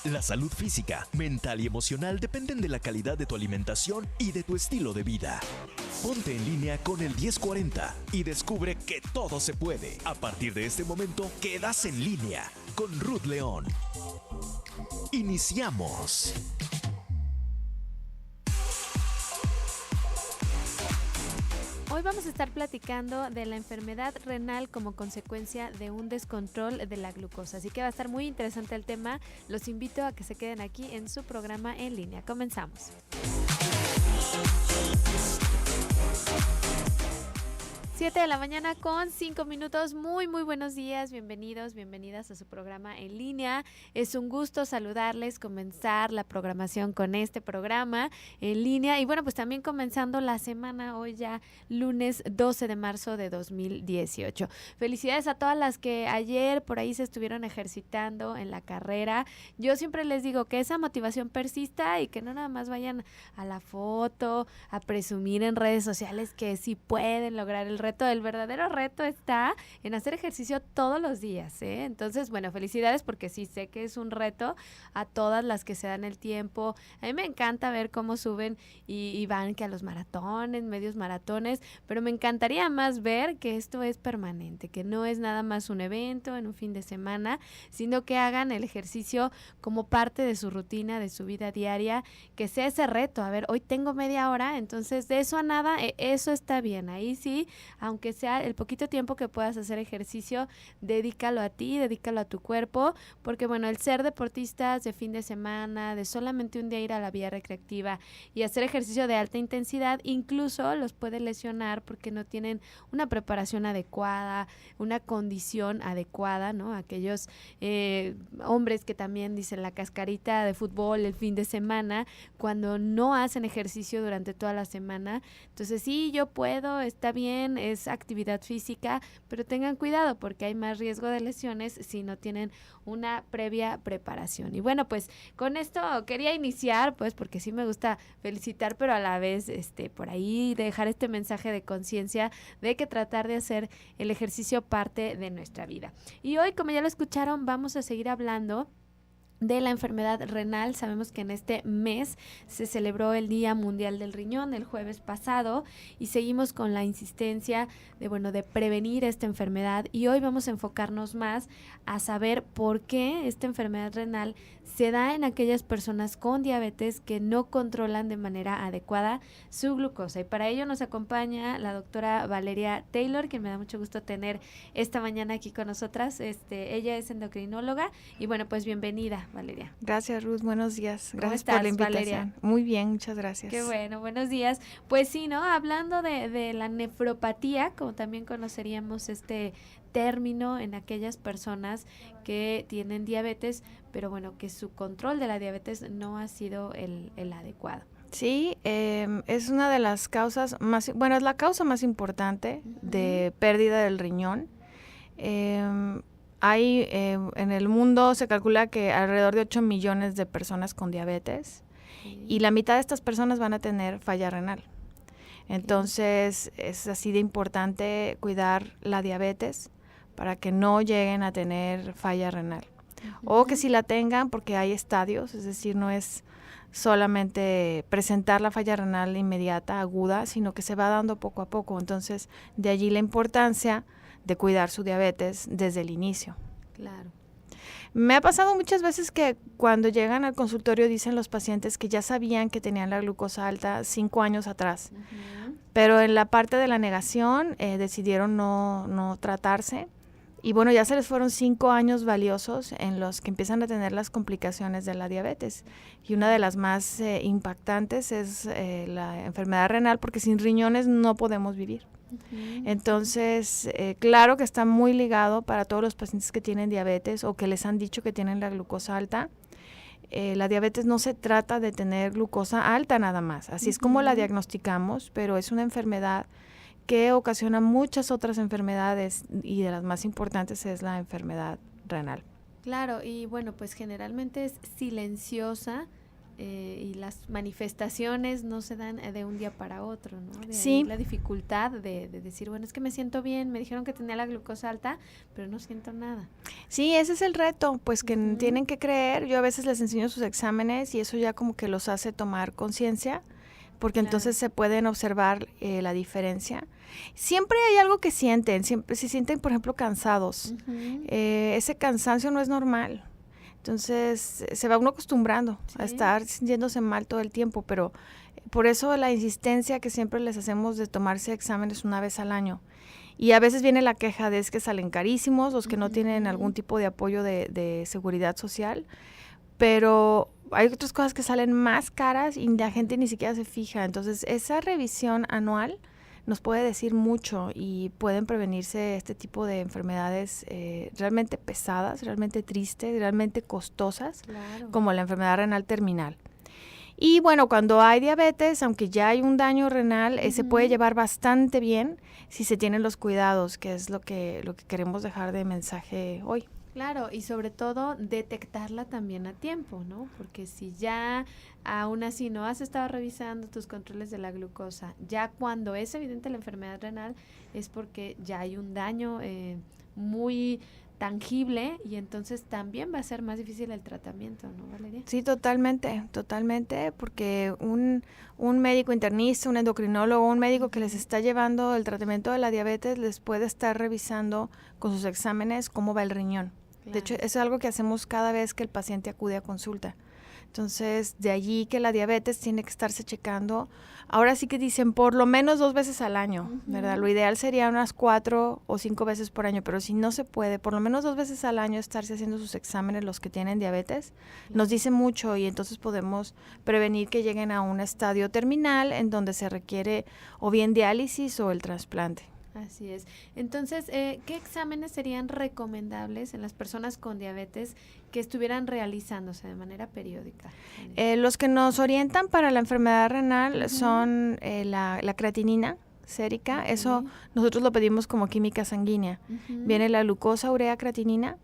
La salud física, mental y emocional dependen de la calidad de tu alimentación y de tu estilo de vida. Ponte en línea con el 1040 y descubre que todo se puede. A partir de este momento, quedas en línea con Ruth León. Iniciamos. Hoy vamos a estar platicando de la enfermedad renal como consecuencia de un descontrol de la glucosa. Así que va a estar muy interesante el tema. Los invito a que se queden aquí en su programa en línea. Comenzamos. 7 de la mañana con 5 minutos. Muy buenos días. Bienvenidos, bienvenidas a su programa en línea. Es un gusto saludarles, comenzar la programación con este programa en línea. Y bueno, pues también comenzando la semana, hoy ya lunes 12 de marzo de 2018. Felicidades a todas las que ayer por ahí se estuvieron ejercitando en la carrera. Yo siempre les digo que esa motivación persista y que no nada más vayan a la foto, a presumir en redes sociales que sí pueden lograr el reto. El verdadero reto está en hacer ejercicio todos los días, ¿eh? Entonces, bueno, felicidades porque sí sé que es un reto a todas las que se dan el tiempo. A mí me encanta ver cómo suben y van que a los maratones, medios maratones, pero me encantaría más ver que esto es permanente, que no es nada más un evento en un fin de semana, sino que hagan el ejercicio como parte de su rutina, de su vida diaria, que sea ese reto. A ver, hoy tengo media hora, entonces de eso a nada, eso está bien. Ahí sí, aunque sea el poquito tiempo que puedas hacer ejercicio, dedícalo a ti, dedícalo a tu cuerpo, porque bueno, el ser deportistas de fin de semana, de solamente un día ir a la vía recreativa y hacer ejercicio de alta intensidad, incluso los puede lesionar porque no tienen una preparación adecuada, una condición adecuada, ¿no? Aquellos hombres que también dicen la cascarita de fútbol el fin de semana, cuando no hacen ejercicio durante toda la semana. Entonces sí, yo puedo, está bien, es actividad física, pero tengan cuidado porque hay más riesgo de lesiones si no tienen una previa preparación. Y bueno, pues con esto quería iniciar, pues porque sí me gusta felicitar, pero a la vez por ahí dejar este mensaje de conciencia de que tratar de hacer el ejercicio parte de nuestra vida. Y hoy, como ya lo escucharon, vamos a seguir hablando de la enfermedad renal. Sabemos que en este mes se celebró el Día Mundial del Riñón el jueves pasado y seguimos con la insistencia de prevenir esta enfermedad, y hoy vamos a enfocarnos más a saber por qué esta enfermedad renal se da en aquellas personas con diabetes que no controlan de manera adecuada su glucosa. Y para ello nos acompaña la doctora Valeria Taylor, que me da mucho gusto tener esta mañana aquí con nosotras. Ella es endocrinóloga y bueno, pues bienvenida, Valeria. Gracias, Ruth. Buenos días. Gracias estás, por la invitación. Valeria? Muy bien, muchas gracias. Qué bueno, buenos días. Pues sí, ¿no? Hablando de la nefropatía, como también conoceríamos este término en aquellas personas que tienen diabetes, pero bueno, que su control de la diabetes no ha sido el adecuado. Sí, es una de las causas más, es la causa más importante de pérdida del riñón. Hay en el mundo se calcula que alrededor de 8 millones de personas con diabetes y la mitad de estas personas van a tener falla renal. Entonces es así de importante cuidar la diabetes para que no lleguen a tener falla renal. O que si la tengan, porque hay estadios, es decir, no es solamente presentar la falla renal inmediata, aguda, sino que se va dando poco a poco. Entonces, de allí la importancia de cuidar su diabetes desde el inicio. Claro. Me ha pasado muchas veces que cuando llegan al consultorio dicen los pacientes que ya sabían que tenían la glucosa alta 5 años atrás, pero en la parte de la negación decidieron no tratarse. Y bueno, ya se les fueron 5 años valiosos en los que empiezan a tener las complicaciones de la diabetes. Y una de las más impactantes es la enfermedad renal, porque sin riñones no podemos vivir. Entonces, claro que está muy ligado para todos los pacientes que tienen diabetes o que les han dicho que tienen la glucosa alta. La diabetes no se trata de tener glucosa alta nada más, así es como la diagnosticamos, pero es una enfermedad que ocasiona muchas otras enfermedades y de las más importantes es la enfermedad renal. Claro, y bueno, pues generalmente es silenciosa, y las manifestaciones no se dan de un día para otro, ¿no? De Sí. ahí la dificultad de decir, bueno, es que me siento bien, me dijeron que tenía la glucosa alta, pero no siento nada. Sí, ese es el reto, pues que Ujú. tienen que creer. Yo a veces les enseño sus exámenes y eso ya como que los hace tomar conciencia, porque Claro. entonces se pueden observar la diferencia. Siempre hay algo que sienten, siempre se sienten, por ejemplo, cansados. Ujú. Ese cansancio no es normal. Entonces se va uno acostumbrando a Sí. estar sintiéndose mal todo el tiempo, pero por eso la insistencia que siempre les hacemos de tomarse exámenes una vez al año. Y a veces viene la queja de es que salen carísimos, los que no tienen algún tipo de apoyo de seguridad social, pero hay otras cosas que salen más caras y la gente ni siquiera se fija. Entonces esa revisión anual nos puede decir mucho y pueden prevenirse este tipo de enfermedades realmente pesadas, realmente tristes, realmente costosas, Claro. como la enfermedad renal terminal. Y bueno, cuando hay diabetes, aunque ya hay un daño renal, se puede Ujú. llevar bastante bien si se tienen los cuidados, que es lo que queremos dejar de mensaje hoy. Claro, y sobre todo detectarla también a tiempo, ¿no? Porque si ya aún así no has estado revisando tus controles de la glucosa, ya cuando es evidente la enfermedad renal es porque ya hay un daño muy tangible y entonces también va a ser más difícil el tratamiento, ¿no, Valeria? Sí, totalmente, porque un médico internista, un endocrinólogo, un médico que les está llevando el tratamiento de la diabetes les puede estar revisando con sus exámenes cómo va el riñón. De hecho, Claro. eso es algo que hacemos cada vez que el paciente acude a consulta. Entonces, de allí que la diabetes tiene que estarse checando. Ahora sí que dicen por lo menos 2 veces al año, ¿verdad? Ujú. Lo ideal sería unas 4 o 5 veces por año, pero si no se puede, por lo menos 2 veces al año estarse haciendo sus exámenes los que tienen diabetes, nos dice mucho y entonces podemos prevenir que lleguen a un estadio terminal en donde se requiere o bien diálisis o el trasplante. Así es. Entonces, ¿qué exámenes serían recomendables en las personas con diabetes que estuvieran realizándose de manera periódica? Los que nos orientan para la enfermedad renal Ujú. son la creatinina sérica, Ok. eso nosotros lo pedimos como química sanguínea. Ujú. Viene la glucosa, urea, creatinina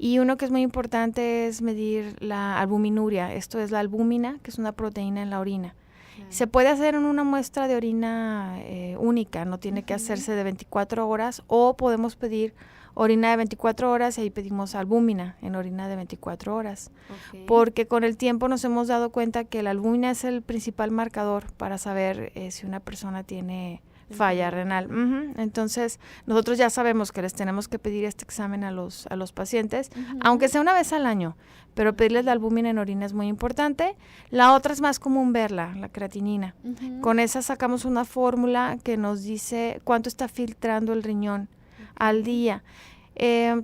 y uno que es muy importante es medir la albuminuria, esto es la albúmina, que es una proteína en la orina. Claro. Se puede hacer en una muestra de orina única, no tiene que Ujú. hacerse de 24 horas o podemos pedir orina de 24 horas y ahí pedimos albúmina en orina de 24 horas. Ok. Porque con el tiempo nos hemos dado cuenta que la albúmina es el principal marcador para saber si una persona tiene falla renal. Entonces, nosotros ya sabemos que les tenemos que pedir este examen a los pacientes, Ujú. aunque sea una vez al año, pero pedirles la albúmina en orina es muy importante. La otra es más común verla, la creatinina. Ujú. Con esa sacamos una fórmula que nos dice cuánto está filtrando el riñón al día.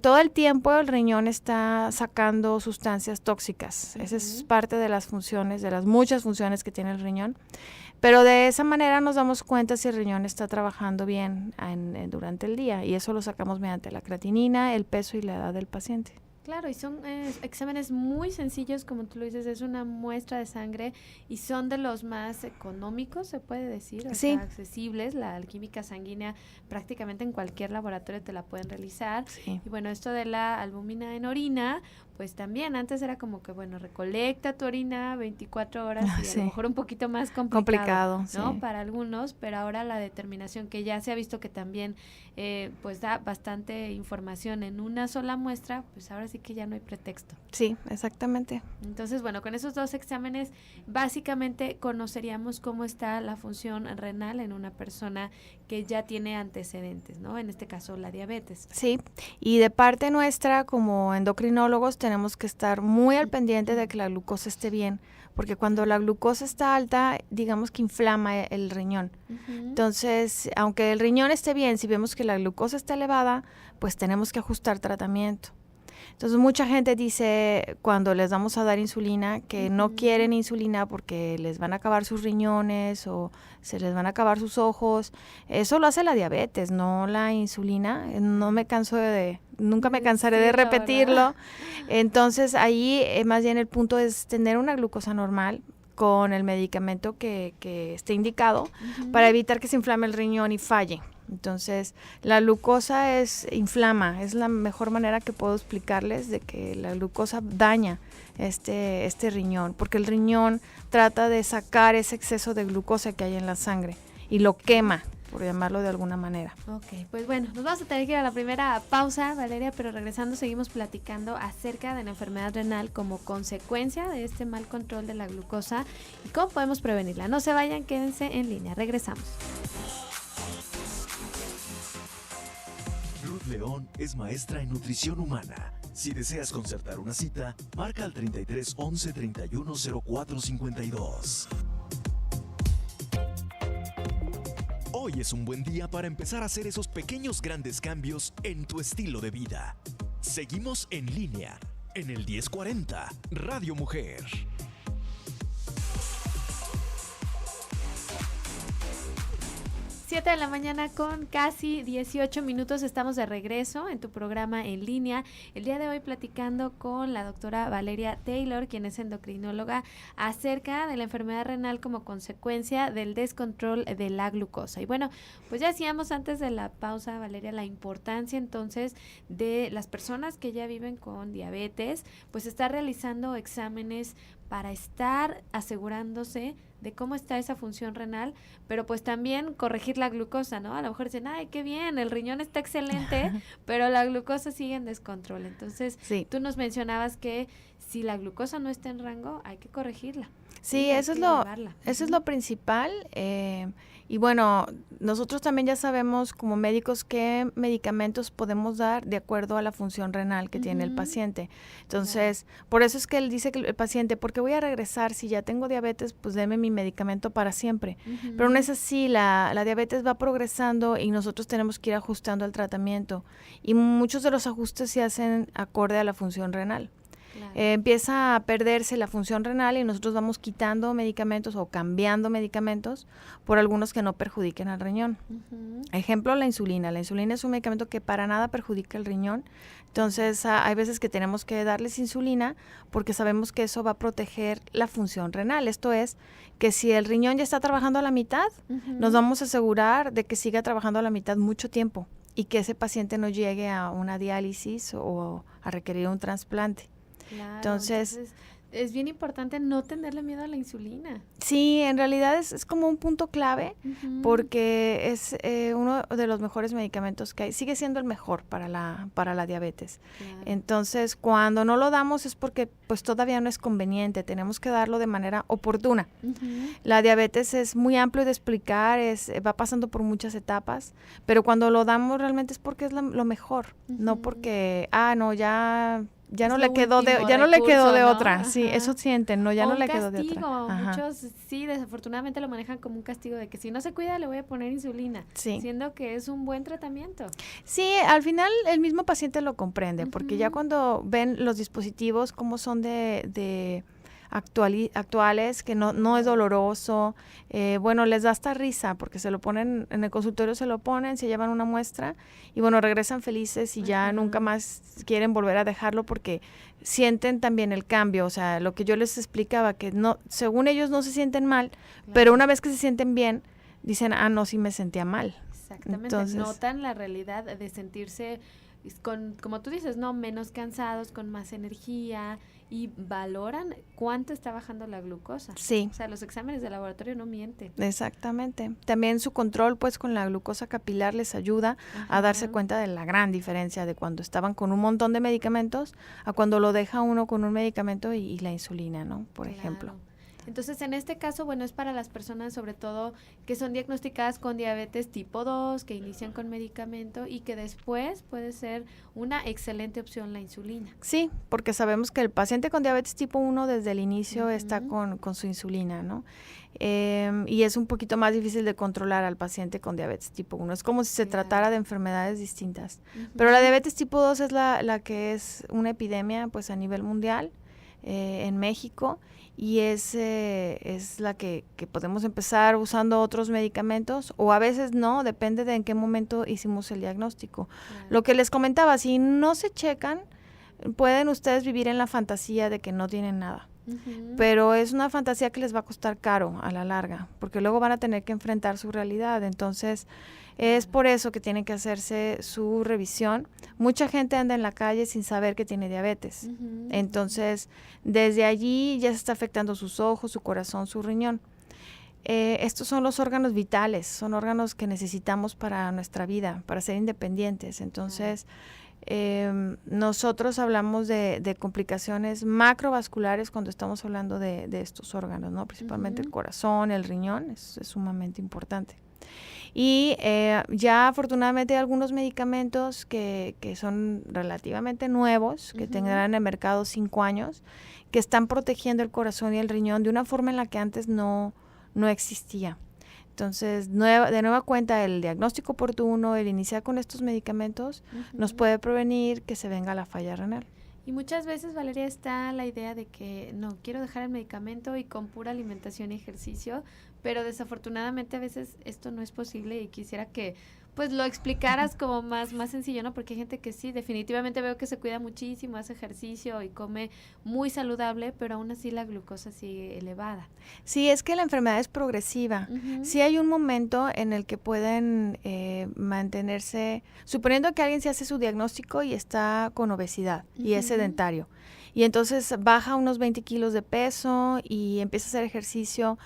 Todo el tiempo el riñón está sacando sustancias tóxicas. Esa es Ujú. parte de las funciones, de las muchas funciones que tiene el riñón. Pero de esa manera nos damos cuenta si el riñón está trabajando bien durante el día y eso lo sacamos mediante la creatinina, el peso y la edad del paciente. Claro, y son exámenes muy sencillos, como tú lo dices, es una muestra de sangre y son de los más económicos, se puede decir, o Sí. sea, accesibles. La química sanguínea prácticamente en cualquier laboratorio te la pueden realizar. Sí. Y bueno, esto de la albúmina en orina, pues también antes era como que, bueno, recolecta tu orina 24 horas y a Sí. lo mejor un poquito más Complicado, ¿no? sí. Para algunos, pero ahora la determinación que ya se ha visto que también pues da bastante información en una sola muestra, pues ahora sí que ya no hay pretexto. Sí, exactamente. Entonces, bueno, con esos 2 exámenes básicamente conoceríamos cómo está la función renal en una persona que ya tiene antecedentes, ¿no? En este caso, la diabetes. Sí, y de parte nuestra como endocrinólogos tenemos que estar muy al pendiente de que la glucosa esté bien, porque cuando la glucosa está alta, digamos que inflama el riñón. Ujú. Entonces, aunque el riñón esté bien, si vemos que la glucosa está elevada, pues tenemos que ajustar tratamiento. Entonces, mucha gente dice cuando les vamos a dar insulina que no Ujú. quieren insulina porque les van a acabar sus riñones o se les van a acabar sus ojos. Eso lo hace la diabetes, no la insulina. No me canso nunca me cansaré de Decirlo, repetirlo. ¿verdad? Entonces, ahí más bien el punto es tener una glucosa normal con el medicamento que esté indicado Ujú. para evitar que se inflame el riñón y falle, Entonces, la glucosa inflama, es la mejor manera que puedo explicarles de que la glucosa daña este riñón, porque el riñón trata de sacar ese exceso de glucosa que hay en la sangre y lo quema, por llamarlo de alguna manera. Ok, pues bueno, nos vamos a tener que ir a la primera pausa, Valeria, pero regresando seguimos platicando acerca de la enfermedad renal como consecuencia de este mal control de la glucosa y cómo podemos prevenirla. No se vayan, quédense en línea, regresamos. Ruth León es maestra en nutrición humana. Si deseas concertar una cita, marca al 33 11 31 04 52. Hoy es un buen día para empezar a hacer esos pequeños grandes cambios en tu estilo de vida. Seguimos en línea, en el 1040, Radio Mujer. 7 de la mañana con casi 18 minutos, estamos de regreso en tu programa en línea. El día de hoy platicando con la doctora Valeria Taylor, quien es endocrinóloga, acerca de la enfermedad renal como consecuencia del descontrol de la glucosa. Y bueno, pues ya decíamos antes de la pausa, Valeria, la importancia entonces de las personas que ya viven con diabetes, pues estar realizando exámenes para estar asegurándose de cómo está esa función renal, pero pues también corregir la glucosa, ¿no? A lo mejor dicen, ay, qué bien, el riñón está excelente, pero la glucosa sigue en descontrol. Entonces, sí, tú nos mencionabas que si la glucosa no está en rango, hay que corregirla. Sí, eso es lo principal. Y bueno, nosotros también ya sabemos como médicos qué medicamentos podemos dar de acuerdo a la función renal que tiene el paciente. Entonces, por eso es que él dice que el paciente, ¿por qué voy a regresar? Si ya tengo diabetes, pues deme mi medicamento para siempre. Pero no es así, la diabetes va progresando y nosotros tenemos que ir ajustando el tratamiento. Y muchos de los ajustes se hacen acorde a la función renal. Claro. Empieza a perderse la función renal y nosotros vamos quitando medicamentos o cambiando medicamentos por algunos que no perjudiquen al riñón. Ejemplo, la insulina. La insulina es un medicamento que para nada perjudica el riñón. Entonces, hay veces que tenemos que darles insulina porque sabemos que eso va a proteger la función renal. Esto es, que si el riñón ya está trabajando a la mitad, nos vamos a asegurar de que siga trabajando a la mitad mucho tiempo y que ese paciente no llegue a una diálisis o a requerir un trasplante. Claro, entonces es bien importante no tenerle miedo a la insulina. Sí, en realidad es como un punto clave porque es uno de los mejores medicamentos que hay. Sigue siendo el mejor para la diabetes. Claro. Entonces, cuando no lo damos es porque pues todavía no es conveniente. Tenemos que darlo de manera oportuna. La diabetes es muy amplio de explicar, va pasando por muchas etapas, pero cuando lo damos realmente es porque es lo mejor, no porque, ya no le quedó de otra. Ajá. Sí, eso sienten, ya no le quedó de otra. Muchos sí, desafortunadamente lo manejan como un castigo de que si no se cuida le voy a poner insulina, siendo que es un buen tratamiento. Sí, al final el mismo paciente lo comprende, porque ya cuando ven los dispositivos cómo son de actuales, que no es doloroso, les da hasta risa porque se lo ponen en el consultorio, se llevan una muestra y regresan felices y ya nunca más quieren volver a dejarlo porque sienten también el cambio. O sea, lo que yo les explicaba, que no, según ellos no se sienten mal, pero una vez que se sienten bien, dicen, no, sí me sentía mal. Exactamente. Entonces, notan la realidad de sentirse como tú dices, menos cansados, con más energía, y valoran cuánto está bajando la glucosa. Sí. O sea, los exámenes de laboratorio no mienten. Exactamente. También su control, pues, con la glucosa capilar les ayuda a darse cuenta de la gran diferencia de cuando estaban con un montón de medicamentos a cuando lo deja uno con un medicamento y la insulina, ¿no? Por ejemplo. Entonces, en este caso, es para las personas sobre todo que son diagnosticadas con diabetes tipo 2, que inician con medicamento y que después puede ser una excelente opción la insulina. Sí, porque sabemos que el paciente con diabetes tipo 1 desde el inicio está con su insulina, ¿no? Y es un poquito más difícil de controlar al paciente con diabetes tipo 1. Es como si se tratara de enfermedades distintas. Pero la diabetes tipo 2 es la que es una epidemia pues a nivel mundial en México. Y es la que podemos empezar usando otros medicamentos o a veces no, depende de en qué momento hicimos el diagnóstico. Claro. Lo que les comentaba, si no se checan, pueden ustedes vivir en la fantasía de que no tienen nada. Pero es una fantasía que les va a costar caro a la larga, porque luego van a tener que enfrentar su realidad. Entonces, Es por eso que tiene que hacerse su revisión. Mucha gente anda en la calle sin saber que tiene diabetes. Entonces, desde allí ya se está afectando sus ojos, su corazón, su riñón. Estos son los órganos vitales, son órganos que necesitamos para nuestra vida, para ser independientes. Entonces, nosotros hablamos de complicaciones macrovasculares cuando estamos hablando de estos órganos, ¿no? Principalmente el corazón, el riñón, es sumamente importante. Y ya afortunadamente hay algunos medicamentos que son relativamente nuevos, que tendrán en el mercado 5 años, que están protegiendo el corazón y el riñón de una forma en la que antes no existía. Entonces, de nueva cuenta, el diagnóstico oportuno, el iniciar con estos medicamentos, nos puede prevenir que se venga la falla renal. Y muchas veces, Valeria, está la idea de que no, quiero dejar el medicamento y con pura alimentación y ejercicio, pero desafortunadamente a veces esto no es posible y quisiera que pues lo explicaras como más sencillo, ¿no? Porque hay gente que sí, definitivamente veo que se cuida muchísimo, hace ejercicio y come muy saludable, pero aún así la glucosa sigue elevada. Sí, es que la enfermedad es progresiva. Sí hay un momento en el que pueden mantenerse, suponiendo que alguien se hace su diagnóstico y está con obesidad y es sedentario, y entonces baja unos 20 kilos de peso y empieza a hacer ejercicio.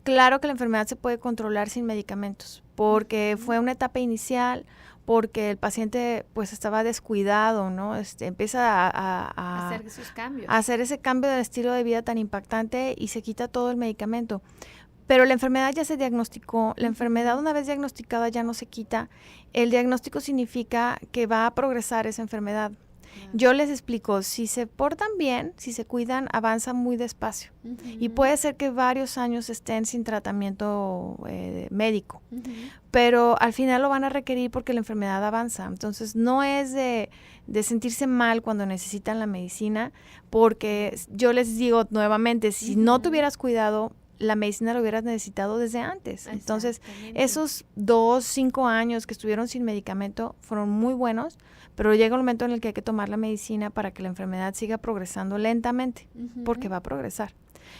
Claro que la enfermedad se puede controlar sin medicamentos, porque fue una etapa inicial, porque el paciente pues estaba descuidado, ¿no? Empieza a hacer esos cambios. A hacer ese cambio de estilo de vida tan impactante y se quita todo el medicamento. Pero la enfermedad ya se diagnosticó, la enfermedad una vez diagnosticada ya no se quita. El diagnóstico significa que va a progresar esa enfermedad. Yo les explico, si se portan bien, si se cuidan, avanza muy despacio. Y puede ser que varios años estén sin tratamiento médico. Pero al final lo van a requerir porque la enfermedad avanza. Entonces, no es de sentirse mal cuando necesitan la medicina, porque yo les digo nuevamente, si no te hubieras cuidado, la medicina lo hubieras necesitado desde antes. Entonces, esos 5 años que estuvieron sin medicamento fueron muy buenos, pero llega un momento en el que hay que tomar la medicina para que la enfermedad siga progresando lentamente, porque va a progresar.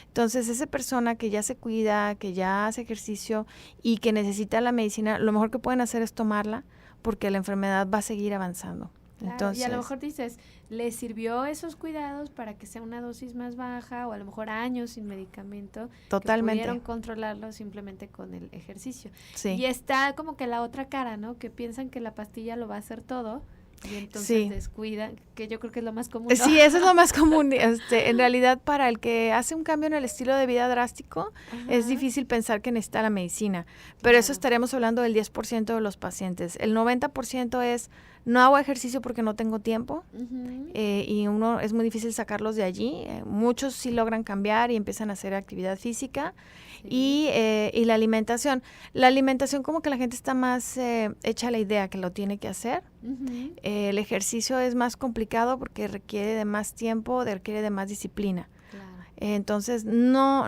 Entonces, esa persona que ya se cuida, que ya hace ejercicio y que necesita la medicina, lo mejor que pueden hacer es tomarla, porque la enfermedad va a seguir avanzando. Claro, entonces, y a lo mejor dices, ¿le sirvió esos cuidados para que sea una dosis más baja o a lo mejor años sin medicamento? Totalmente. Que pudieron controlarlo simplemente con el ejercicio. Sí. Y está como que la otra cara, ¿no? Que piensan que la pastilla lo va a hacer todo y entonces descuidan, que yo creo que es lo más común, ¿no? Sí, eso es lo más común. En realidad, para el que hace un cambio en el estilo de vida drástico, es difícil pensar que necesita la medicina. Pero eso estaremos hablando del 10% de los pacientes. El 90% es, no hago ejercicio porque no tengo tiempo, y es muy difícil sacarlos de allí. Muchos sí logran cambiar y empiezan a hacer actividad física. Y la alimentación. La alimentación como que la gente está más hecha a la idea que lo tiene que hacer. El ejercicio es más complicado porque requiere de más tiempo, requiere de más disciplina. Claro. Entonces, no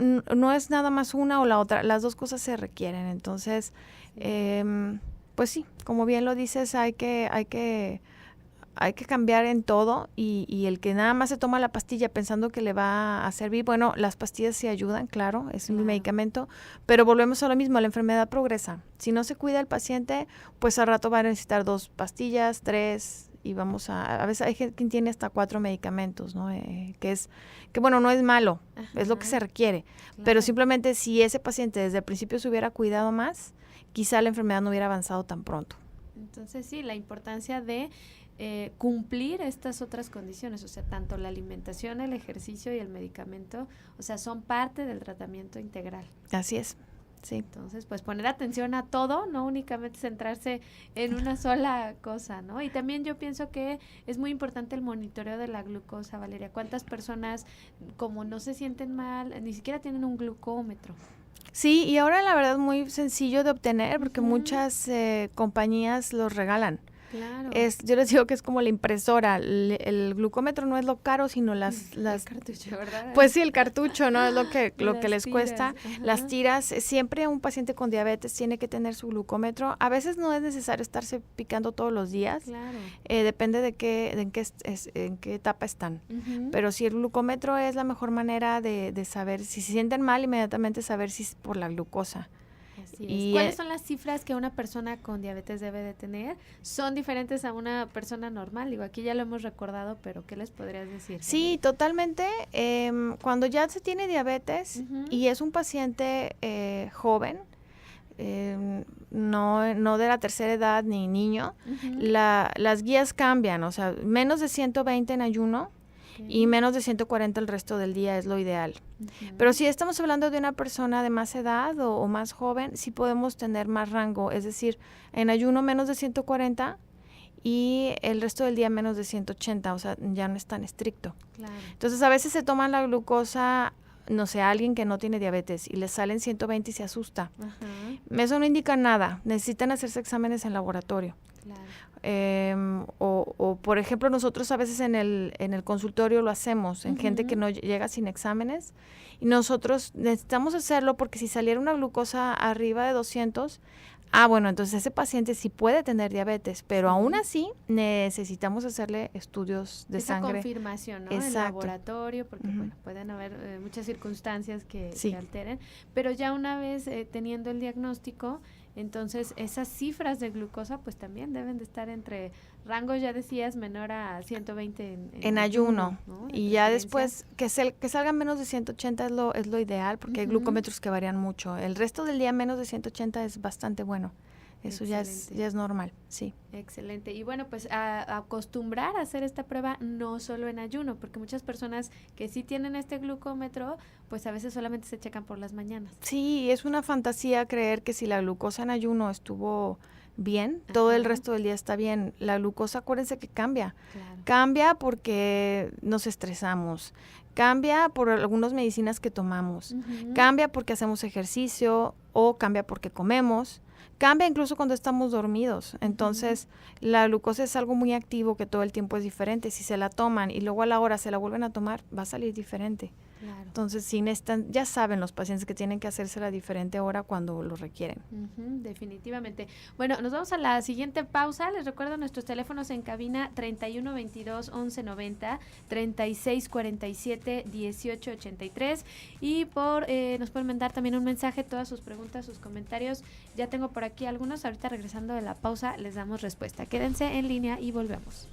es nada más una o la otra, las dos cosas se requieren. Entonces, pues sí, como bien lo dices, hay que cambiar en todo y el que nada más se toma la pastilla pensando que le va a servir, bueno, las pastillas sí ayudan, claro, es un medicamento, pero volvemos a lo mismo, la enfermedad progresa. Si no se cuida el paciente, pues al rato va a necesitar 2 pastillas, 3, y vamos a veces hay gente que tiene hasta 4 medicamentos, ¿no? Que bueno, no es malo, es lo que se requiere, pero simplemente si ese paciente desde el principio se hubiera cuidado más, quizá la enfermedad no hubiera avanzado tan pronto. Entonces sí, la importancia de cumplir estas otras condiciones, o sea, tanto la alimentación, el ejercicio y el medicamento, o sea, son parte del tratamiento integral. Así es, sí. Entonces, pues poner atención a todo, no únicamente centrarse en una sola cosa, ¿no? Y también yo pienso que es muy importante el monitoreo de la glucosa, Valeria. ¿Cuántas personas, como no se sienten mal, ni siquiera tienen un glucómetro? Sí, y ahora la verdad es muy sencillo de obtener porque muchas compañías los regalan. Claro. Yo les digo que es como la impresora. El glucómetro no es lo caro, sino el cartucho, ¿verdad? Pues sí, el cartucho, ¿no? Es lo que les tiras, cuesta. Las tiras. Siempre un paciente con diabetes tiene que tener su glucómetro. A veces no es necesario estarse picando todos los días. Claro. Depende en qué etapa están. Pero si el glucómetro es la mejor manera de saber, si se sienten mal, inmediatamente saber si es por la glucosa. Así es. ¿Cuáles son las cifras que una persona con diabetes debe de tener? ¿Son diferentes a una persona normal? Digo, aquí ya lo hemos recordado, pero ¿qué les podrías decir? Sí, totalmente. Cuando ya se tiene diabetes y es un paciente joven, no de la tercera edad ni niño, las guías cambian, o sea, menos de 120 en ayuno y menos de 140 el resto del día es lo ideal. Pero si estamos hablando de una persona de más edad o más joven, sí podemos tener más rango, es decir, en ayuno menos de 140 y el resto del día menos de 180, o sea, ya no es tan estricto. Claro. Entonces, a veces se toman la glucosa, no sé, a alguien que no tiene diabetes y le salen 120 y se asusta. Eso no indica nada, necesitan hacerse exámenes en laboratorio. Claro. O por ejemplo, nosotros a veces en el consultorio lo hacemos, en gente que no llega sin exámenes, y nosotros necesitamos hacerlo porque si saliera una glucosa arriba de 200, bueno, entonces ese paciente sí puede tener diabetes, pero aún así necesitamos hacerle estudios de esa sangre. Confirmación, ¿no? Exacto. En laboratorio, porque bueno, pueden haber muchas circunstancias que alteren, pero ya una vez teniendo el diagnóstico, entonces esas cifras de glucosa pues también deben de estar entre rangos, ya decías, menor a 120 en ayuno, ¿no? Y ya después que salgan menos de 180 es lo ideal, porque hay glucómetros que varían mucho. El resto del día menos de 180 es bastante bueno. Eso ya es normal, sí. Excelente. Y bueno, pues a acostumbrar a hacer esta prueba no solo en ayuno, porque muchas personas que sí tienen este glucómetro, pues a veces solamente se checan por las mañanas. Sí, es una fantasía creer que si la glucosa en ayuno estuvo bien, todo el resto del día está bien. La glucosa, acuérdense que cambia. Claro. Cambia porque nos estresamos, cambia por algunas medicinas que tomamos, cambia porque hacemos ejercicio o cambia porque comemos. Cambia incluso cuando estamos dormidos. Entonces, la glucosa es algo muy activo que todo el tiempo es diferente. Si se la toman y luego a la hora se la vuelven a tomar, va a salir diferente. Claro. Entonces, si necesitan, ya saben los pacientes que tienen que hacérsela diferente ahora cuando lo requieren. Definitivamente. Bueno, nos vamos a la siguiente pausa. Les recuerdo nuestros teléfonos en cabina 3122-1190, 3647-1883 y nos pueden mandar también un mensaje, todas sus preguntas, sus comentarios. Ya tengo por aquí algunos. Ahorita regresando de la pausa les damos respuesta. Quédense en línea y volvemos.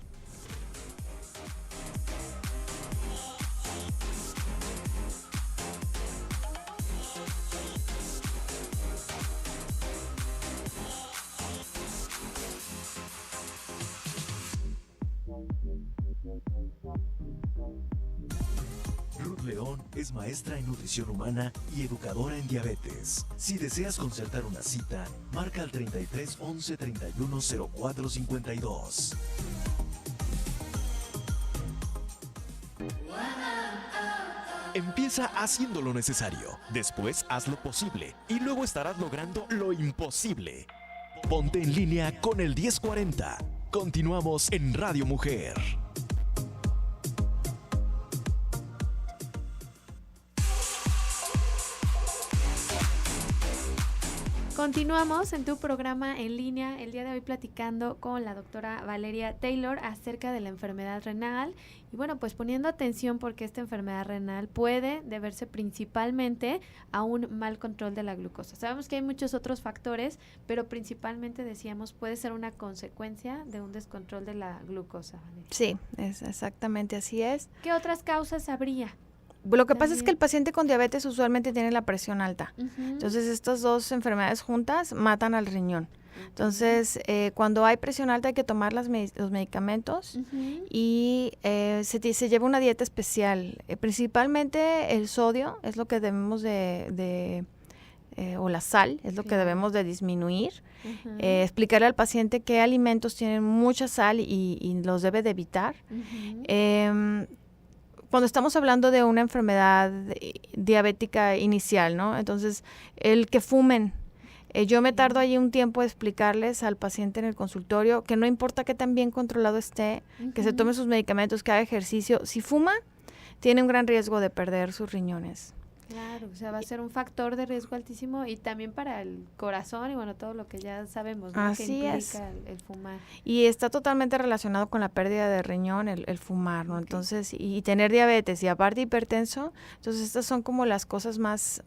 Ruth León es maestra en nutrición humana y educadora en diabetes. Si deseas concertar una cita, marca al 33 11 31 04 52. Empieza haciendo lo necesario, después haz lo posible y luego estarás logrando lo imposible. Ponte en línea con el 1040. Continuamos en Radio Mujer. Continuamos en tu programa en línea, el día de hoy platicando con la doctora Valeria Taylor acerca de la enfermedad renal y bueno, pues poniendo atención porque esta enfermedad renal puede deberse principalmente a un mal control de la glucosa. Sabemos que hay muchos otros factores, pero principalmente decíamos puede ser una consecuencia de un descontrol de la glucosa, Valeria. Sí, exactamente así es. ¿Qué otras causas habría? Lo que pasa es que el paciente con diabetes usualmente tiene la presión alta. Entonces, estas dos enfermedades juntas matan al riñón. Entonces, cuando hay presión alta hay que tomar los medicamentos y se lleva una dieta especial. Principalmente el sodio es lo que debemos o la sal es lo que debemos de disminuir. Explicarle al paciente qué alimentos tienen mucha sal y los debe de evitar. Cuando estamos hablando de una enfermedad diabética inicial, ¿no? Entonces, el que fumen, yo me tardo allí un tiempo de explicarles al paciente en el consultorio que no importa qué tan bien controlado esté, que se tome sus medicamentos, que haga ejercicio. Si fuma, tiene un gran riesgo de perder sus riñones. Claro, o sea, va a ser un factor de riesgo altísimo y también para el corazón y bueno, todo lo que ya sabemos, ¿no? Así que implica es. El fumar. Y está totalmente relacionado con la pérdida de riñón, el fumar, ¿no? Okay. Entonces, y tener diabetes y aparte hipertenso, entonces estas son como las cosas más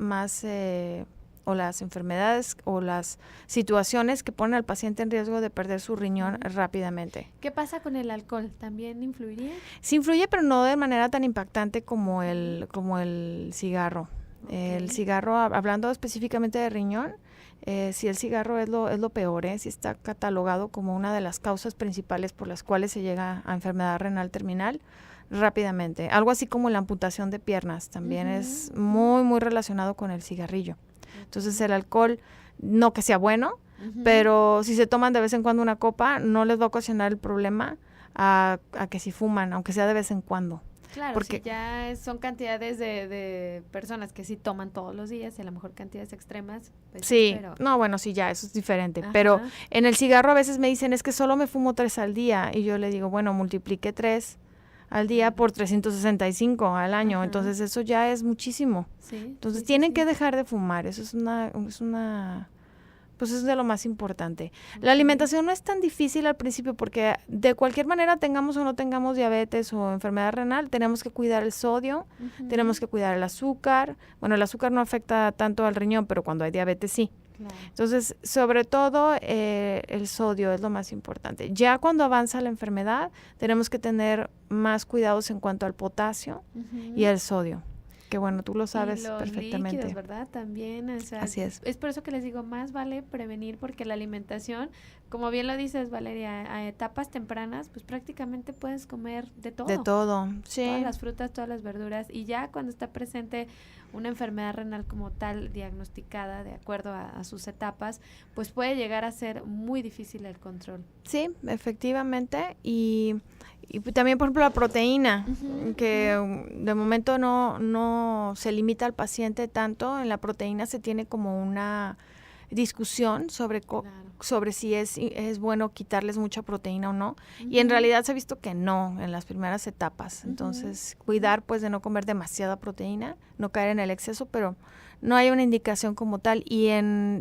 o las enfermedades o las situaciones que ponen al paciente en riesgo de perder su riñón rápidamente. ¿Qué pasa con el alcohol? ¿También influiría? Sí influye, pero no de manera tan impactante como el cigarro. Okay. El cigarro, hablando específicamente de riñón, si el cigarro es lo peor, si está catalogado como una de las causas principales por las cuales se llega a enfermedad renal terminal rápidamente. Algo así como la amputación de piernas también es muy, muy relacionado con el cigarrillo. Entonces el alcohol, no que sea bueno, pero si se toman de vez en cuando una copa, no les va a ocasionar el problema a que si fuman, aunque sea de vez en cuando. Claro, porque si ya son cantidades de personas que sí toman todos los días y a lo mejor cantidades extremas. Pues sí, pero... no, bueno, sí, ya, eso es diferente. Pero en el cigarro a veces me dicen, es que solo me fumo 3 al día. Y yo le digo, bueno, multiplique 3 al día por 365 al año. Entonces eso ya es muchísimo. Sí, entonces tienen que dejar de fumar. Eso pues es de lo más importante. La alimentación no es tan difícil al principio porque de cualquier manera tengamos o no tengamos diabetes o enfermedad renal, tenemos que cuidar el sodio, tenemos que cuidar el azúcar. Bueno, el azúcar no afecta tanto al riñón, pero cuando hay diabetes sí. Claro. Entonces, sobre todo el sodio es lo más importante. Ya cuando avanza la enfermedad, tenemos que tener más cuidados en cuanto al potasio y el sodio. Que bueno, tú lo sabes y los perfectamente. Líquidos, ¿verdad? También, o sea, así es. Es por eso que les digo, más vale prevenir, porque la alimentación, como bien lo dices, Valeria, a etapas tempranas, pues prácticamente puedes comer de todo. De todo, sí. Todas las frutas, todas las verduras, y ya cuando está presente una enfermedad renal como tal, diagnosticada de acuerdo a sus etapas, pues puede llegar a ser muy difícil el control. Sí, efectivamente, y también, por ejemplo, la proteína, que de momento no se limita al paciente tanto. En la proteína se tiene como una discusión sobre si es bueno quitarles mucha proteína o no, y en realidad se ha visto que no en las primeras etapas. Entonces, cuidar pues de no comer demasiada proteína, no caer en el exceso, pero no hay una indicación como tal. Y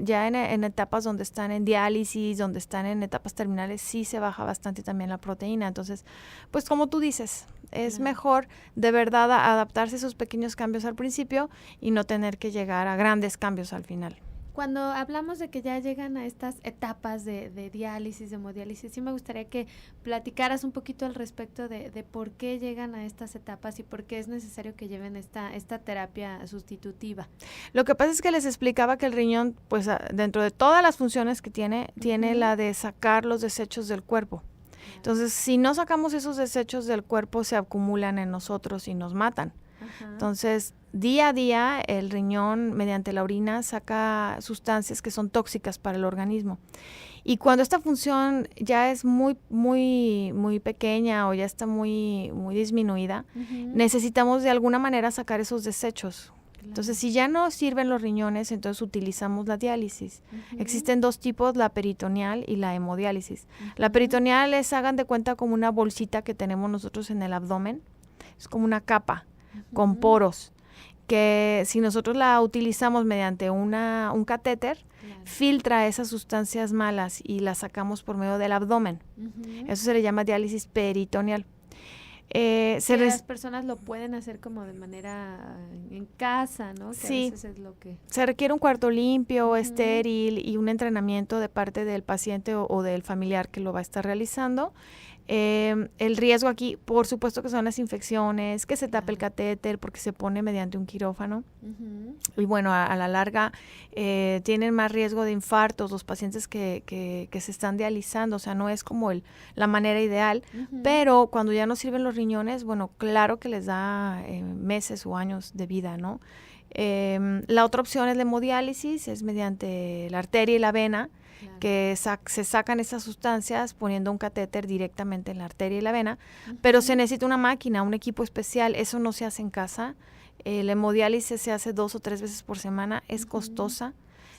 ya en etapas donde están en diálisis, donde están en etapas terminales, sí se baja bastante también la proteína. Entonces, pues como tú dices, es mejor de verdad adaptarse a esos pequeños cambios al principio y no tener que llegar a grandes cambios al final. Cuando hablamos de que ya llegan a estas etapas de diálisis, de hemodiálisis, sí me gustaría que platicaras un poquito al respecto de por qué llegan a estas etapas y por qué es necesario que lleven esta terapia sustitutiva. Lo que pasa es que les explicaba que el riñón, pues dentro de todas las funciones que tiene la de sacar los desechos del cuerpo. Entonces, si no sacamos esos desechos del cuerpo, se acumulan en nosotros y nos matan. Entonces, día a día el riñón mediante la orina saca sustancias que son tóxicas para el organismo. Y cuando esta función ya es muy, muy, muy pequeña o ya está muy, muy disminuida, necesitamos de alguna manera sacar esos desechos. Entonces, si ya no sirven los riñones, entonces utilizamos la diálisis. Existen 2 tipos, la peritoneal y la hemodiálisis. La peritoneal es, hagan de cuenta, como una bolsita que tenemos nosotros en el abdomen. Es como una capa con poros, que si nosotros la utilizamos mediante un catéter, filtra esas sustancias malas y las sacamos por medio del abdomen. Eso se le llama diálisis peritoneal. Las personas lo pueden hacer como de manera en casa, ¿no? Que sí, a veces es lo que... se requiere un cuarto limpio, estéril y un entrenamiento de parte del paciente o del familiar que lo va a estar realizando. El riesgo aquí, por supuesto, que son las infecciones, que se tape el catéter porque se pone mediante un quirófano. Y bueno, a la larga tienen más riesgo de infartos los pacientes que se están dializando. O sea, no es como la manera ideal, pero cuando ya no sirven los riñones, bueno, claro que les da meses o años de vida, ¿no? La otra opción es la hemodiálisis, es mediante la arteria y la vena, que se sacan esas sustancias poniendo un catéter directamente en la arteria y la vena, pero se necesita una máquina, un equipo especial. Eso no se hace en casa. La hemodiálisis se hace 2 o 3 veces por semana, es costosa.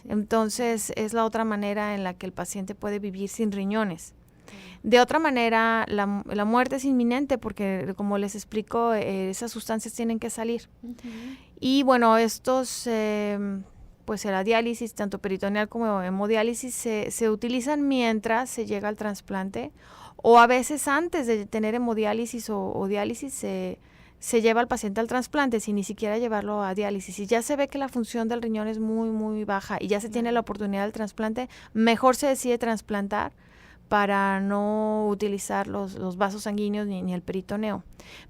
Entonces es la otra manera en la que el paciente puede vivir sin riñones. De otra manera, la muerte es inminente porque, como les explico, esas sustancias tienen que salir. Y bueno, estos... pues la diálisis, tanto peritoneal como hemodiálisis, se utilizan mientras se llega al trasplante, o a veces antes de tener hemodiálisis o diálisis se lleva al paciente al trasplante sin ni siquiera llevarlo a diálisis. Si ya se ve que la función del riñón es muy, muy baja y ya se tiene la oportunidad del trasplante, mejor se decide trasplantar para no utilizar los vasos sanguíneos ni el peritoneo.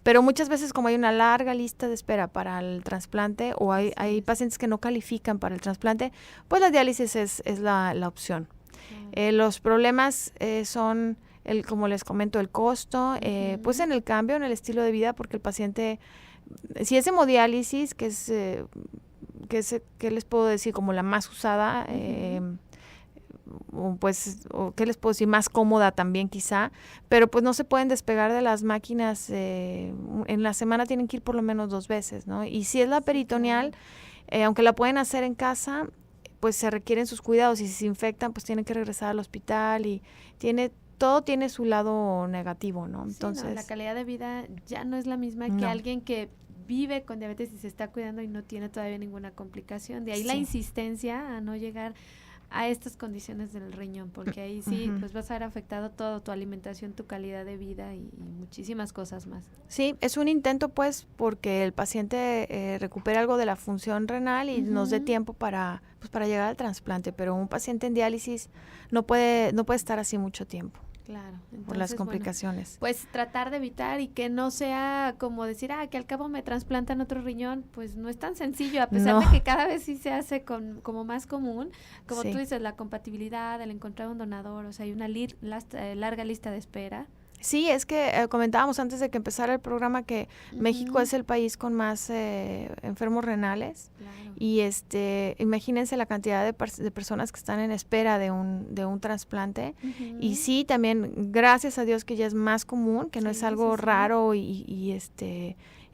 Pero muchas veces, como hay una larga lista de espera para el trasplante o hay pacientes que no califican para el trasplante, pues la diálisis es la opción. Los problemas son, como les comento, el costo, pues en el cambio, en el estilo de vida, porque el paciente, si es hemodiálisis, que les puedo decir como la más usada, o qué les puedo decir, más cómoda también quizá, pero pues no se pueden despegar de las máquinas, en la semana tienen que ir por lo menos 2 veces, ¿no? Y si es la peritoneal, aunque la pueden hacer en casa, pues se requieren sus cuidados, y si se infectan, pues tienen que regresar al hospital, y todo tiene su lado negativo, ¿no? Entonces, la calidad de vida ya no es la misma que alguien que vive con diabetes y se está cuidando y no tiene todavía ninguna complicación. De ahí la insistencia a no llegar a estas condiciones del riñón, porque ahí sí, pues vas a ver afectado todo, tu alimentación, tu calidad de vida y muchísimas cosas más. Sí, es un intento pues porque el paciente recupere algo de la función renal y nos dé tiempo para llegar al trasplante, pero un paciente en diálisis no puede estar así mucho tiempo. Claro. Entonces, por las complicaciones. Bueno, pues tratar de evitar y que no sea como decir, que al cabo me trasplantan otro riñón, pues no es tan sencillo, a pesar de que cada vez sí se hace como más común, como tú dices, la compatibilidad, el encontrar un donador, o sea, hay una larga lista de espera. Sí, es que comentábamos antes de que empezara el programa que México es el país con más enfermos renales. Claro. Y imagínense la cantidad de personas que están en espera de un trasplante. Y sí, también gracias a Dios que ya es más común, que no es algo raro y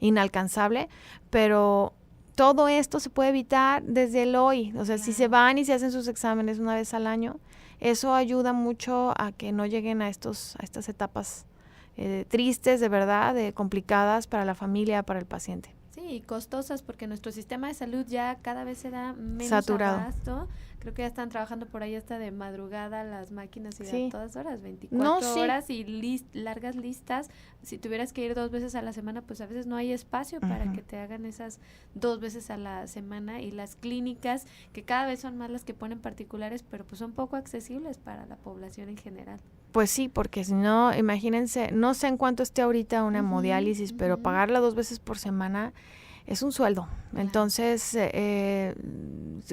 inalcanzable, pero todo esto se puede evitar desde el hoy. O sea, si se van y se hacen sus exámenes una vez al año, eso ayuda mucho a que no lleguen a estas etapas tristes, de verdad, complicadas para la familia, para el paciente. Sí, costosas, porque nuestro sistema de salud ya cada vez se da menos saturado. Abasto. Creo que ya están trabajando por ahí hasta de madrugada las máquinas y a todas horas, 24 horas y largas listas. Si tuvieras que ir 2 veces a la semana, pues a veces no hay espacio para que te hagan esas 2 veces a la semana, y las clínicas, que cada vez son más las que ponen particulares, pero pues son poco accesibles para la población en general. Pues sí, porque si no, imagínense, no sé en cuánto esté ahorita una hemodiálisis, pero pagarla 2 veces por semana es un sueldo. Entonces,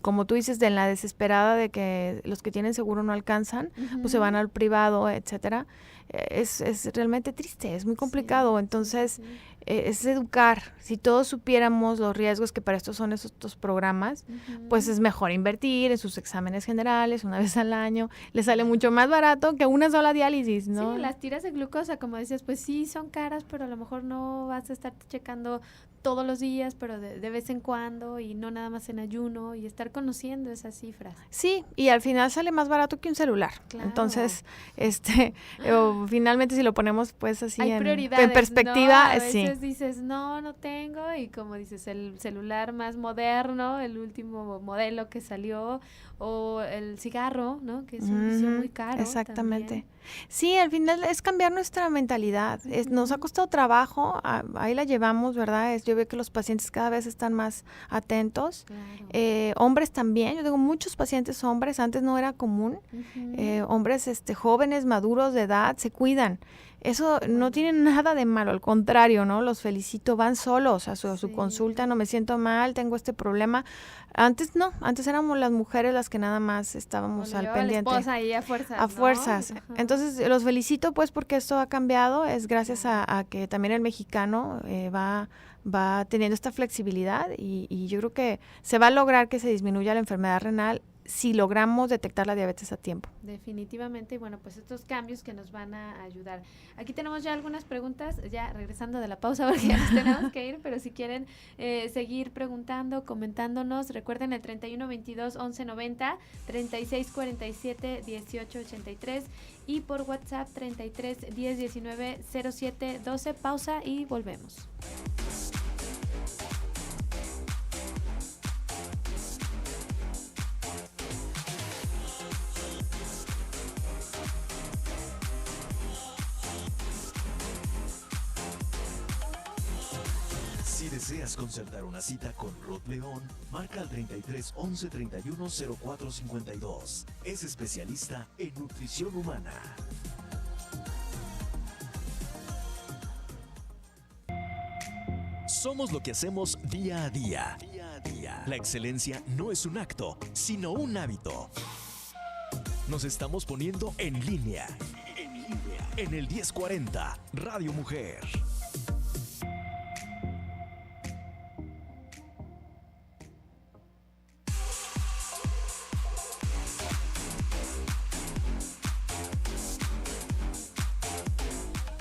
como tú dices, de la desesperada de que los que tienen seguro no alcanzan, pues se van al privado, etcétera. Es realmente triste, es muy complicado. Entonces, es educar. Si todos supiéramos los riesgos, que para esto son estos programas, pues es mejor invertir en sus exámenes generales una vez al año. Les sale mucho más barato que una sola diálisis, ¿no? Sí, las tiras de glucosa, como decías, pues sí son caras, pero a lo mejor no vas a estar checando todos los días, pero de vez en cuando, y no nada más en ayuno, y estar conociendo esas cifras. Sí, y al final sale más barato que un celular. Claro. Entonces, finalmente si lo ponemos pues así en perspectiva, ¿no? A veces dices, no tengo, y como dices, el celular más moderno, el último modelo que salió, o el cigarro, ¿no? Que es un vicio muy caro. Exactamente. También. Sí, al final es cambiar nuestra mentalidad. Nos ha costado trabajo, ahí la llevamos, ¿verdad? Yo veo que los pacientes cada vez están más atentos. Claro. Hombres también, yo tengo muchos pacientes hombres, antes no era común. Hombres jóvenes, maduros de edad, se cuidan. Eso no tiene nada de malo, al contrario, ¿no? Los felicito, van solos a su consulta, no me siento mal, tengo este problema. Antes no, antes éramos las mujeres las que nada más estábamos al pendiente. La esposa ahí a fuerzas, a fuerzas. Entonces, los felicito pues porque esto ha cambiado, es gracias a que también el mexicano va teniendo esta flexibilidad, y yo creo que se va a lograr que se disminuya la enfermedad renal si logramos detectar la diabetes a tiempo. Definitivamente, y bueno, pues estos cambios que nos van a ayudar. Aquí tenemos ya algunas preguntas, ya regresando de la pausa porque ya nos tenemos que ir, pero si quieren seguir preguntando, comentándonos, recuerden el 3122-1190, 3647-1883 y por WhatsApp 3310190712. Pausa y volvemos. Si deseas concertar una cita con Ruth León, marca al 33 11 31 04 52. Es especialista en nutrición humana. Somos lo que hacemos día a día. La excelencia no es un acto, sino un hábito. Nos estamos poniendo en línea. En el 1040, Radio Mujer.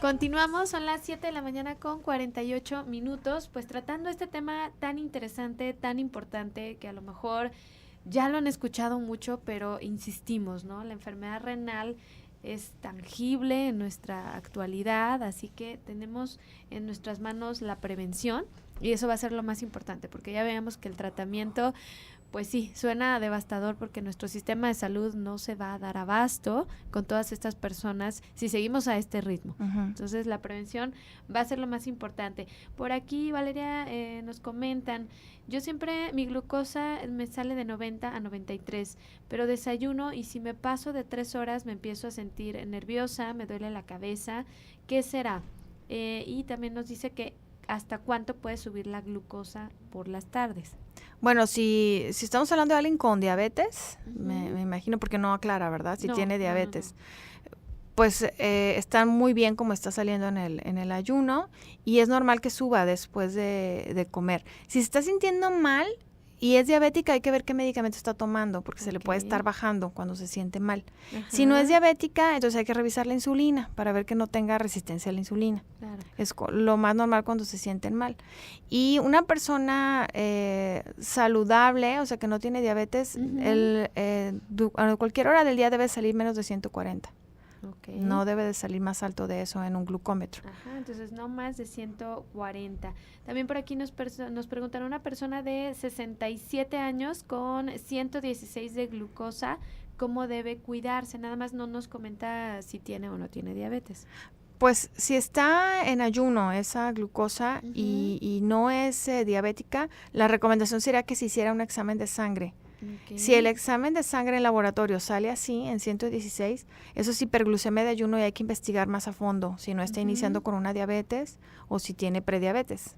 Continuamos, son las 7 de la mañana con 48 minutos, pues tratando este tema tan interesante, tan importante, que a lo mejor ya lo han escuchado mucho, pero insistimos, ¿no? La enfermedad renal es tangible en nuestra actualidad, así que tenemos en nuestras manos la prevención y eso va a ser lo más importante, porque ya veamos que el tratamiento, pues sí, suena devastador porque nuestro sistema de salud no se va a dar abasto con todas estas personas si seguimos a este ritmo. Entonces la prevención va a ser lo más importante. Por aquí, Valeria, nos comentan, yo siempre mi glucosa me sale de 90 a 93, pero desayuno y si me paso de 3 horas me empiezo a sentir nerviosa, me duele la cabeza. ¿Qué será? Y también nos dice que hasta cuánto puede subir la glucosa por las tardes. Bueno, si estamos hablando de alguien con diabetes, me imagino, porque no aclara, ¿verdad? Si tiene diabetes. No. Pues están muy bien como está saliendo en el ayuno y es normal que suba después de comer. Si se está sintiendo mal y es diabética, hay que ver qué medicamento está tomando porque se le puede estar bajando cuando se siente mal. Si no es diabética, entonces hay que revisar la insulina para ver que no tenga resistencia a la insulina. Claro. Es lo más normal cuando se sienten mal. Y una persona saludable, o sea que no tiene diabetes, a cualquier hora del día debe salir menos de 140. Okay. No debe de salir más alto de eso en un glucómetro. Ajá, entonces no más de 140. También por aquí nos preguntan, una persona de 67 años con 116 de glucosa, ¿cómo debe cuidarse? Nada más no nos comenta si tiene o no tiene diabetes. Pues si está en ayuno esa glucosa y no es diabética, la recomendación sería que se hiciera un examen de sangre. Okay. Si el examen de sangre en laboratorio sale así, en 116, eso es hiperglucemia de ayuno y hay que investigar más a fondo si no está iniciando con una diabetes o si tiene prediabetes.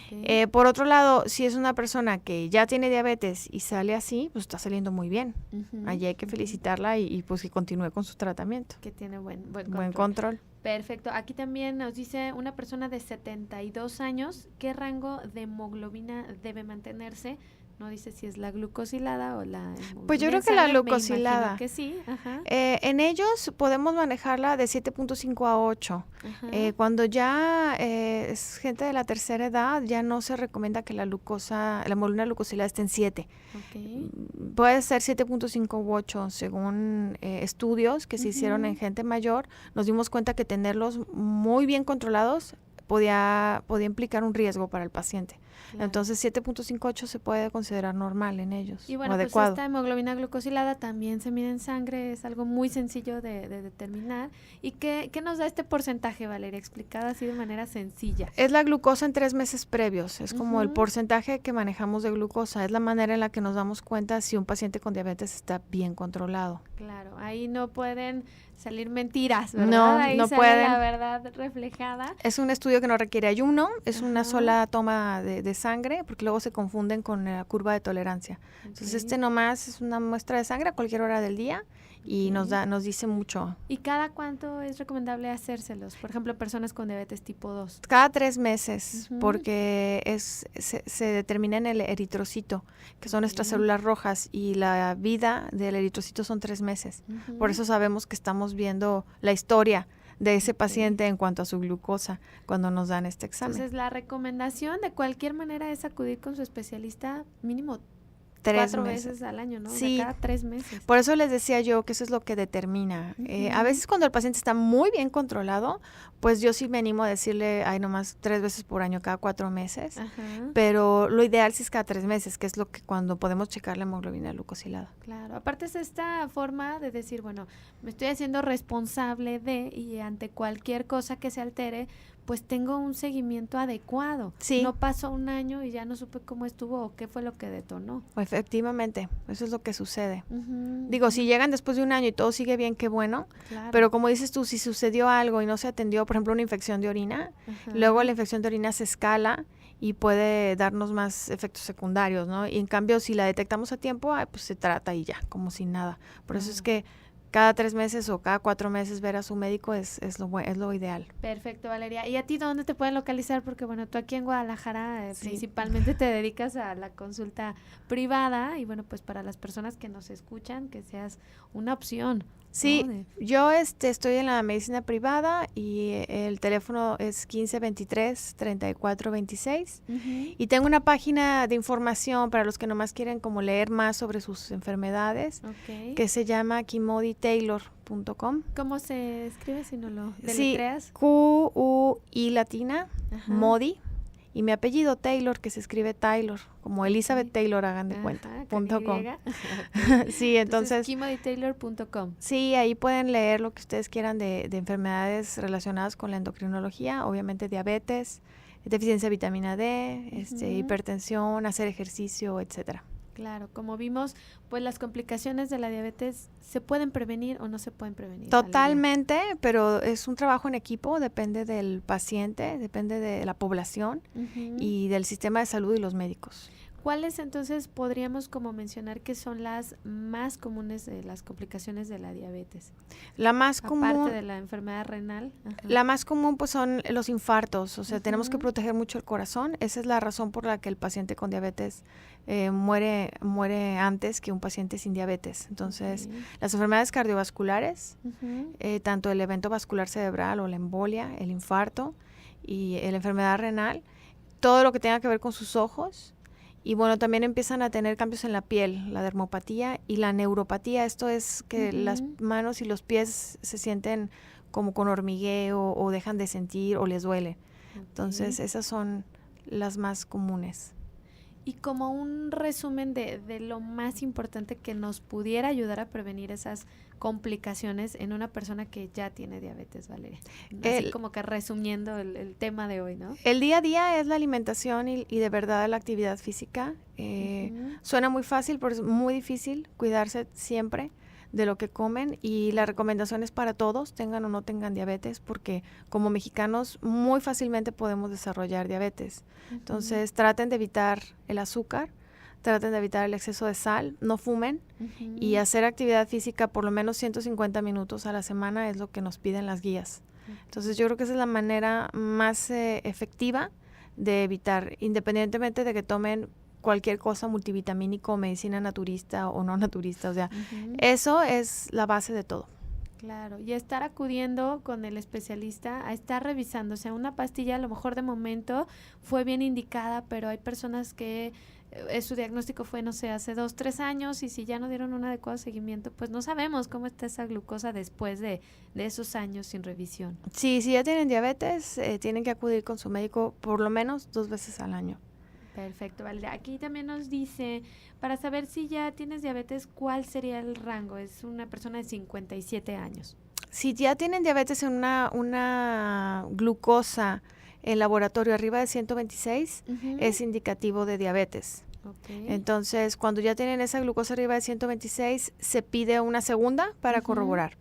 Okay. Por otro lado, si es una persona que ya tiene diabetes y sale así, pues está saliendo muy bien. Allí hay que felicitarla y pues que continúe con su tratamiento. Que tiene buen control. Perfecto. Aquí también nos dice una persona de 72 años, ¿qué rango de hemoglobina debe mantenerse? No dice si es la glucosilada o la hemoglobina. Pues yo creo que la glucosilada. Que sí. Ajá. En ellos podemos manejarla de 7.5 a 8. Cuando ya es gente de la tercera edad, ya no se recomienda que la hemoglobina glucosilada esté en 7. Okay. Puede ser 7.5 u 8, según estudios que se hicieron en gente mayor. Nos dimos cuenta que tenerlos muy bien controlados podía implicar un riesgo para el paciente. Claro. Entonces 7.58 se puede considerar normal en ellos. Y bueno, pues esta hemoglobina glucosilada también se mide en sangre, es algo muy sencillo de determinar. ¿Y qué nos da este porcentaje, Valeria? Explicada así de manera sencilla. Es la glucosa en 3 meses previos, es como el porcentaje que manejamos de glucosa, es la manera en la que nos damos cuenta si un paciente con diabetes está bien controlado. Claro, ahí no pueden salir mentiras, ¿verdad? Ahí no sale pueden. La verdad reflejada. Es un estudio que no requiere ayuno, es una sola toma de sangre, porque luego se confunden con la curva de tolerancia. Okay. Entonces nomás es una muestra de sangre a cualquier hora del día y nos dice mucho. ¿Y cada cuánto es recomendable hacérselos? Por ejemplo, personas con diabetes tipo 2. Cada 3 meses, porque se determina en el eritrocito, que son nuestras células rojas, y la vida del eritrocito son 3 meses. Por eso sabemos que estamos viendo la historia de ese paciente en cuanto a su glucosa cuando nos dan este examen. Entonces, la recomendación de cualquier manera es acudir con su especialista mínimo 4 veces al año, ¿no? Sí. Cada 3 meses. Por eso les decía yo que eso es lo que determina. A veces cuando el paciente está muy bien controlado, pues yo sí me animo a decirle, nomás 3 veces por año, cada 4 meses. Pero lo ideal sí es cada 3 meses, que es lo que cuando podemos checar la hemoglobina glucosilada. Claro, aparte es esta forma de decir, bueno, me estoy haciendo responsable de, y ante cualquier cosa que se altere, pues tengo un seguimiento adecuado. Sí. No pasó un año y ya no supe cómo estuvo o qué fue lo que detonó. Efectivamente, eso es lo que sucede. Ujú, Digo, si llegan después de un año y todo sigue bien, qué bueno. claro. Pero como dices tú, si sucedió algo y no se atendió, por ejemplo, una infección de orina, Ajá. luego la infección de orina se escala y puede darnos más efectos secundarios, ¿no? Y en cambio, si la detectamos a tiempo, pues se trata y ya, como si nada. Por eso es que cada 3 meses o cada 4 meses ver a su médico es lo ideal. Perfecto, Valeria. ¿Y a ti dónde te pueden localizar? Porque bueno, tú aquí en Guadalajara Sí. principalmente te dedicas a la consulta privada y bueno, pues para las personas que nos escuchan, que seas una opción. Sí, ¿no? yo estoy en la medicina privada y el teléfono es 1523-3426 y tengo una página de información para los que nomás quieren como leer más sobre sus enfermedades Ok. que se llama kimoditaylor.com. ¿Cómo se escribe si no lo Sí, deletreas? Q-U-I latina, Ajá. Modi, y mi apellido Taylor, que se escribe Taylor, como Elizabeth Ok. Taylor, hagan de Ajá, cuenta, con .com. Y. Ok. Sí, entonces kimoditaylor.com. sí, ahí pueden leer lo que ustedes quieran de enfermedades relacionadas con la endocrinología, obviamente diabetes, deficiencia de vitamina D, Ujú. hipertensión, hacer ejercicio, etcétera. Claro, como vimos, pues las complicaciones de la diabetes se pueden prevenir o no se pueden prevenir. Totalmente, pero es un trabajo en equipo, depende del paciente, depende de la población Valeria. Ujú. y del sistema de salud y los médicos. ¿Cuáles entonces podríamos como mencionar que son las más comunes de las complicaciones de la diabetes? La más común, Aparte de la enfermedad renal. Ajá. la más común pues son los infartos, o sea, tenemos que Ujú. proteger mucho el corazón. Esa es la razón por la que el paciente con diabetes muere antes que un paciente sin diabetes. Entonces, Ok. las enfermedades cardiovasculares, Ujú. tanto el evento vascular cerebral o la embolia, el infarto y la enfermedad renal, todo lo que tenga que ver con sus ojos. Y bueno, también empiezan a tener cambios en la piel, la dermopatía y la neuropatía. Esto es que las Ujú. manos y los pies se sienten como con hormigueo o dejan de sentir o les duele. Entonces, Ok. esas son las más comunes. Y como un resumen de lo más importante que nos pudiera ayudar a prevenir esas complicaciones en una persona que ya tiene diabetes, Valeria. Así como que resumiendo el tema de hoy, ¿no? El día a día es la alimentación y de verdad la actividad física. Ujú. Suena muy fácil, pero es muy difícil cuidarse siempre de lo que comen y la recomendación es para todos, tengan o no tengan diabetes, porque como mexicanos muy fácilmente podemos desarrollar diabetes. Entonces traten de evitar el azúcar, traten de evitar el exceso de sal, no fumen Ujú. y hacer actividad física por lo menos 150 minutos a la semana es lo que nos piden las guías. Entonces yo creo que esa es la manera más efectiva de evitar, independientemente de que tomen cualquier cosa multivitamínico, medicina naturista o no naturista, o sea, Ujú. eso es la base de todo. Claro, y estar acudiendo con el especialista a estar revisando, o sea, una pastilla a lo mejor de momento fue bien indicada, pero hay personas que su diagnóstico fue, no sé, hace 2, 3 años y si ya no dieron un adecuado seguimiento, pues no sabemos cómo está esa glucosa después de esos años sin revisión. Sí, si ya tienen diabetes, tienen que acudir con su médico por lo menos 2 veces al año. Perfecto, Valeria. Aquí también nos dice, para saber si ya tienes diabetes, ¿cuál sería el rango? Es una persona de 57 años. Si ya tienen diabetes en una glucosa en laboratorio arriba de 126, es indicativo de diabetes. Okay. Entonces, cuando ya tienen esa glucosa arriba de 126, se pide una segunda para corroborar.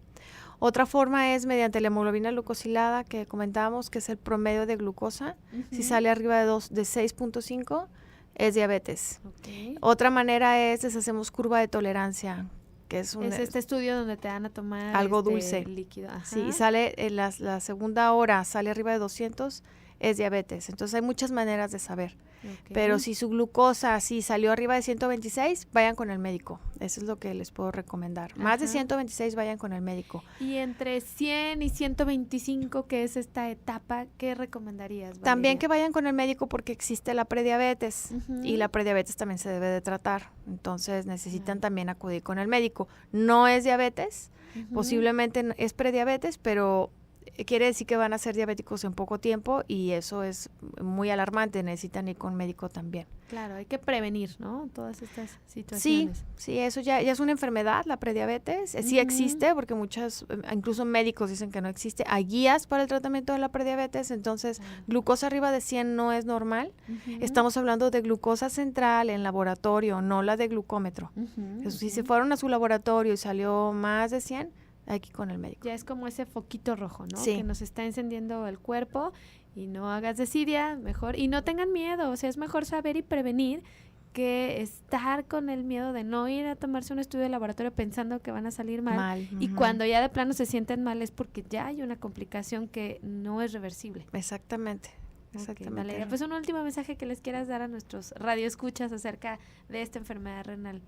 Otra forma es mediante la hemoglobina glucosilada que comentábamos, que es el promedio de glucosa. Si sale arriba de 6.5, es diabetes. Okay. Otra manera es deshacemos curva de tolerancia, que es este estudio donde te van a tomar algo dulce, líquido. Ajá. Sí, y sale la segunda hora, sale arriba de 200, es diabetes. Entonces hay muchas maneras de saber. Okay. Pero si su glucosa salió arriba de 126, vayan con el médico. Eso es lo que les puedo recomendar. Ajá. Más de 126, vayan con el médico. Y entre 100 y 125, que es esta etapa, ¿qué recomendarías, Valeria? También que vayan con el médico porque existe la prediabetes y la prediabetes también se debe de tratar. Entonces necesitan también acudir con el médico. No es diabetes, posiblemente es prediabetes, pero quiere decir que van a ser diabéticos en poco tiempo y eso es muy alarmante, necesitan ir con médico también. Claro, hay que prevenir, ¿no? Todas estas situaciones. Sí, eso ya es una enfermedad, la prediabetes. Sí existe, porque incluso médicos dicen que no existe. Hay guías para el tratamiento de la prediabetes, entonces glucosa arriba de 100 no es normal. Estamos hablando de glucosa central en laboratorio, no la de glucómetro. Si se fueron a su laboratorio y salió más de 100, hay que ir con el médico. Ya es como ese foquito rojo, ¿no? Sí. Que nos está encendiendo el cuerpo. Y no hagas desidia, mejor, y no tengan miedo, o sea, es mejor saber y prevenir que estar con el miedo de no ir a tomarse un estudio de laboratorio pensando que van a salir mal. Y cuando ya de plano se sienten mal es porque ya hay una complicación que no es reversible. Exactamente. Valeria, pues un último mensaje que les quieras dar a nuestros radioescuchas acerca de esta enfermedad renal.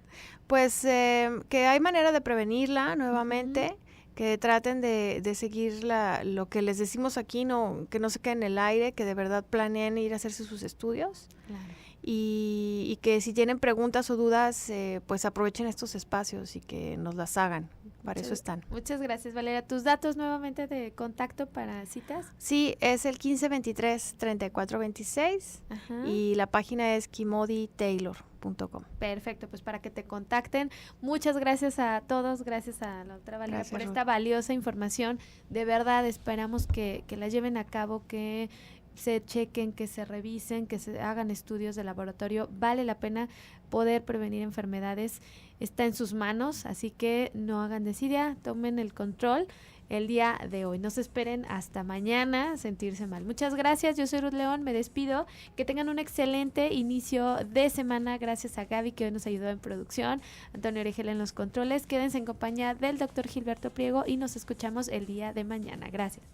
Pues que hay manera de prevenirla nuevamente. Que traten de seguir lo que les decimos aquí, que no se queden en el aire, que de verdad planeen ir a hacerse sus estudios. Claro. Y que si tienen preguntas o dudas, pues aprovechen estos espacios y que nos las hagan. Para eso están. Muchas gracias, Valeria. ¿Tus datos nuevamente de contacto para citas? Sí, es el 1523-3426 y la página es kimoditaylor.com. Perfecto, pues para que te contacten. Muchas gracias a todos, gracias a la doctora Valeria por esta valiosa información. De verdad esperamos que la lleven a cabo, que se chequen, que se revisen, que se hagan estudios de laboratorio. Vale la pena poder prevenir enfermedades. Está en sus manos, así que no hagan desidia, tomen el control el día de hoy. No se esperen hasta mañana sentirse mal. Muchas gracias, yo soy Ruth León, me despido. Que tengan un excelente inicio de semana. Gracias a Gaby que hoy nos ayudó en producción, Antonio Oregel en los controles. Quédense en compañía del doctor Gilberto Priego y nos escuchamos el día de mañana. Gracias.